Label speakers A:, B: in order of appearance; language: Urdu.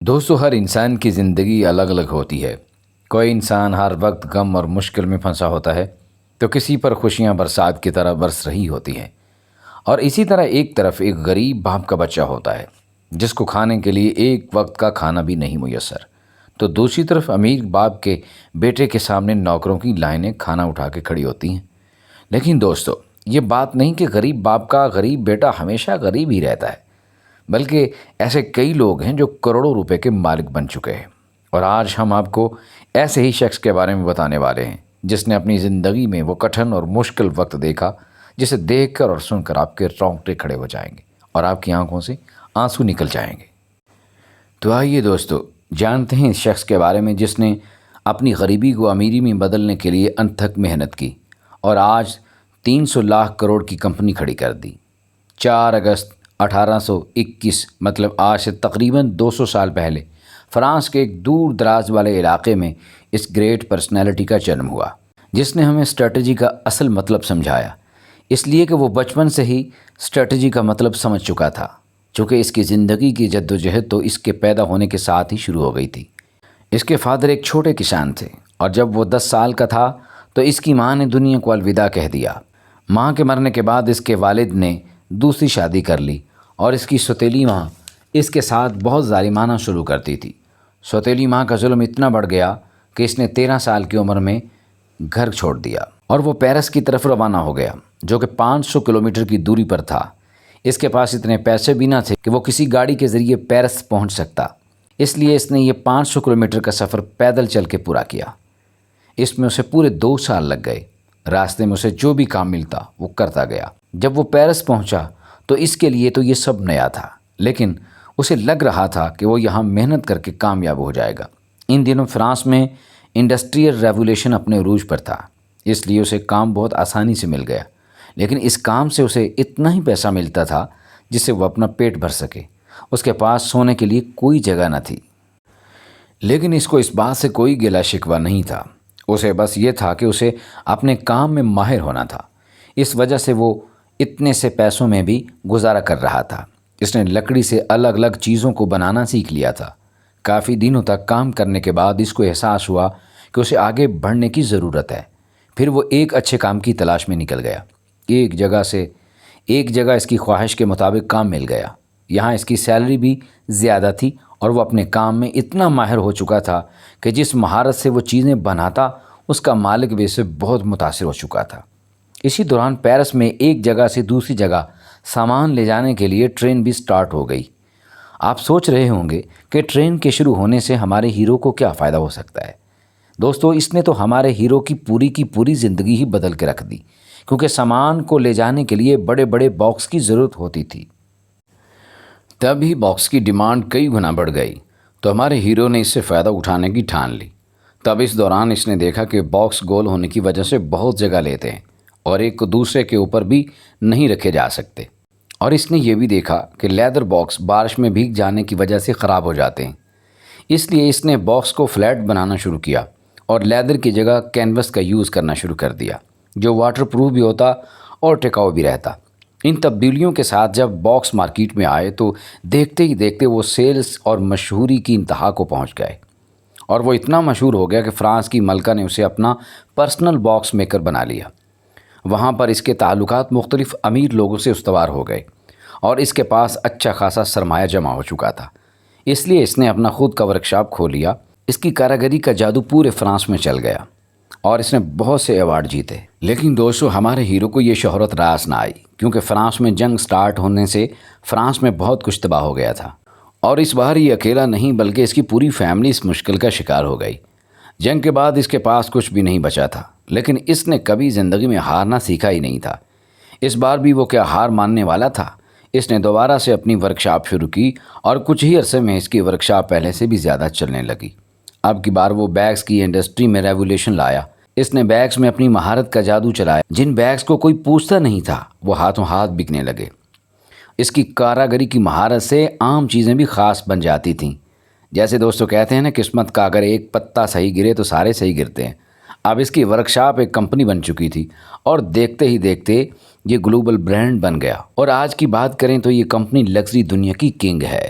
A: دوستو، ہر انسان کی زندگی الگ الگ ہوتی ہے۔ کوئی انسان ہر وقت غم اور مشکل میں پھنسا ہوتا ہے تو کسی پر خوشیاں برسات کی طرح برس رہی ہوتی ہیں، اور اسی طرح ایک طرف ایک غریب باپ کا بچہ ہوتا ہے جس کو کھانے کے لیے ایک وقت کا کھانا بھی نہیں میسر، تو دوسری طرف امیر باپ کے بیٹے کے سامنے نوکروں کی لائنیں کھانا اٹھا کے کھڑی ہوتی ہیں۔ لیکن دوستو، یہ بات نہیں کہ غریب باپ کا غریب بیٹا ہمیشہ غریب ہی رہتا ہے، بلکہ ایسے کئی لوگ ہیں جو کروڑوں روپے کے مالک بن چکے ہیں۔ اور آج ہم آپ کو ایسے ہی شخص کے بارے میں بتانے والے ہیں جس نے اپنی زندگی میں وہ کٹھن اور مشکل وقت دیکھا جسے دیکھ کر اور سن کر آپ کے رونگٹے کھڑے ہو جائیں گے اور آپ کی آنکھوں سے آنسو نکل جائیں گے۔ تو آئیے دوستو، جانتے ہیں اس شخص کے بارے میں جس نے اپنی غریبی کو امیری میں بدلنے کے لیے انتھک محنت کی اور آج 300 لاکھ کروڑ کی کمپنی کھڑی کر دی۔ 4 اگست 1821 مطلب آج سے تقریباً 200 سال پہلے فرانس کے ایک دور دراز والے علاقے میں اس گریٹ پرسنالٹی کا جنم ہوا جس نے ہمیں اسٹریٹجی کا اصل مطلب سمجھایا، اس لیے کہ وہ بچپن سے ہی اسٹریٹجی کا مطلب سمجھ چکا تھا، چونکہ اس کی زندگی کی جدوجہد تو اس کے پیدا ہونے کے ساتھ ہی شروع ہو گئی تھی۔ اس کے فادر ایک چھوٹے کسان تھے اور جب وہ 10 سال کا تھا تو اس کی ماں نے دنیا کو الوداع کہہ دیا۔ ماں کے مرنے کے بعد اس کے والد نے دوسری شادی کر لی اور اس کی سوتیلی ماں اس کے ساتھ بہت ظالمانہ شروع کرتی تھی۔ سوتیلی ماں کا ظلم اتنا بڑھ گیا کہ اس نے 13 سال کی عمر میں گھر چھوڑ دیا اور وہ پیرس کی طرف روانہ ہو گیا، جو کہ 500 کلومیٹر کی دوری پر تھا۔ اس کے پاس اتنے پیسے بھی نہ تھے کہ وہ کسی گاڑی کے ذریعے پیرس پہنچ سکتا، اس لیے اس نے یہ 500 کلومیٹر کا سفر پیدل چل کے پورا کیا۔ اس میں اسے پورے 2 سال لگ گئے۔ راستے میں اسے جو بھی کام ملتا وہ کرتا گیا۔ جب وہ پیرس پہنچا تو اس کے لیے تو یہ سب نیا تھا، لیکن اسے لگ رہا تھا کہ وہ یہاں محنت کر کے کامیاب ہو جائے گا۔ ان دنوں فرانس میں انڈسٹریل ریولوشن اپنے عروج پر تھا، اس لیے اسے کام بہت آسانی سے مل گیا، لیکن اس کام سے اسے اتنا ہی پیسہ ملتا تھا جس سے وہ اپنا پیٹ بھر سکے۔ اس کے پاس سونے کے لیے کوئی جگہ نہ تھی، لیکن اس کو اس بات سے کوئی گلہ شکوہ نہیں تھا۔ اسے بس یہ تھا کہ اسے اپنے کام میں ماہر ہونا تھا، اس وجہ سے وہ اتنے سے پیسوں میں بھی گزارا کر رہا تھا۔ اس نے لکڑی سے الگ الگ چیزوں کو بنانا سیکھ لیا تھا۔ کافی دنوں تک کام کرنے کے بعد اس کو احساس ہوا کہ اسے آگے بڑھنے کی ضرورت ہے۔ پھر وہ ایک اچھے کام کی تلاش میں نکل گیا۔ ایک جگہ اس کی خواہش کے مطابق کام مل گیا۔ یہاں اس کی سیلری بھی زیادہ تھی اور وہ اپنے کام میں اتنا ماہر ہو چکا تھا کہ جس مہارت سے وہ چیزیں بناتا اس کا مالک بھی اس سے بہت متاثر ہو چکا تھا۔ اسی دوران پیرس میں ایک جگہ سے دوسری جگہ سامان لے جانے کے لیے ٹرین بھی سٹارٹ ہو گئی۔ آپ سوچ رہے ہوں گے کہ ٹرین کے شروع ہونے سے ہمارے ہیرو کو کیا فائدہ ہو سکتا ہے؟ دوستو، اس نے تو ہمارے ہیرو کی پوری زندگی ہی بدل کے رکھ دی، کیونکہ سامان کو لے جانے کے لیے بڑے بڑے باکس کی ضرورت ہوتی تھی۔ تب ہی باکس کی ڈیمانڈ کئی گنا بڑھ گئی، تو ہمارے ہیرو نے اس سے فائدہ اٹھانے کی ٹھان لی۔ تب اس دوران اس نے دیکھا کہ باکس گول ہونے کی وجہ سے بہت جگہ لیتے ہیں اور ایک کو دوسرے کے اوپر بھی نہیں رکھے جا سکتے، اور اس نے یہ بھی دیکھا کہ لیدر باکس بارش میں بھیگ جانے کی وجہ سے خراب ہو جاتے ہیں۔ اس لیے اس نے باکس کو فلیٹ بنانا شروع کیا اور لیدر کی جگہ کینوس کا یوز کرنا شروع کر دیا، جو واٹر پروف بھی ہوتا اور ٹکاؤ بھی رہتا۔ ان تبدیلیوں کے ساتھ جب باکس مارکیٹ میں آئے تو دیکھتے ہی دیکھتے وہ سیلز اور مشہوری کی انتہا کو پہنچ گئے، اور وہ اتنا مشہور ہو گیا کہ فرانس کی ملکہ نے اسے اپنا پرسنل باکس میکر بنا لیا۔ وہاں پر اس کے تعلقات مختلف امیر لوگوں سے استوار ہو گئے اور اس کے پاس اچھا خاصا سرمایہ جمع ہو چکا تھا، اس لیے اس نے اپنا خود کا ورکشاپ کھول لیا۔ اس کی کاریگری کا جادو پورے فرانس میں چل گیا اور اس نے بہت سے ایوارڈ جیتے۔ لیکن دوستو، ہمارے ہیرو کو یہ شہرت راس نہ آئی، کیونکہ فرانس میں جنگ سٹارٹ ہونے سے فرانس میں بہت کچھ تباہ ہو گیا تھا، اور اس بار یہ اکیلا نہیں بلکہ اس کی پوری فیملی اس مشکل کا شکار ہو گئی۔ جنگ کے بعد اس کے پاس کچھ بھی نہیں بچا تھا، لیکن اس نے کبھی زندگی میں ہارنا سیکھا ہی نہیں تھا۔ اس بار بھی وہ کیا ہار ماننے والا تھا؟ اس نے دوبارہ سے اپنی ورکشاپ شروع کی اور کچھ ہی عرصے میں اس کی ورکشاپ پہلے سے بھی زیادہ چلنے لگی۔ اب کی بار وہ بیگز کی انڈسٹری میں ریولیوشن لایا۔ اس نے بیگز میں اپنی مہارت کا جادو چلایا۔ جن بیگز کو کوئی پوچھتا نہیں تھا وہ ہاتھوں ہاتھ بکنے لگے۔ اس کی کاراگری کی مہارت سے عام چیزیں بھی خاص بن جاتی تھیں۔ جیسے دوستو کہتے ہیں نا، قسمت کا اگر ایک پتا صحیح گرے تو سارے صحیح گرتے ہیں۔ اب اس کی ورکشاپ ایک کمپنی بن چکی تھی اور دیکھتے ہی دیکھتے یہ گلوبل برانڈ بن گیا، اور آج کی بات کریں تو یہ کمپنی لگژری دنیا کی کنگ ہے۔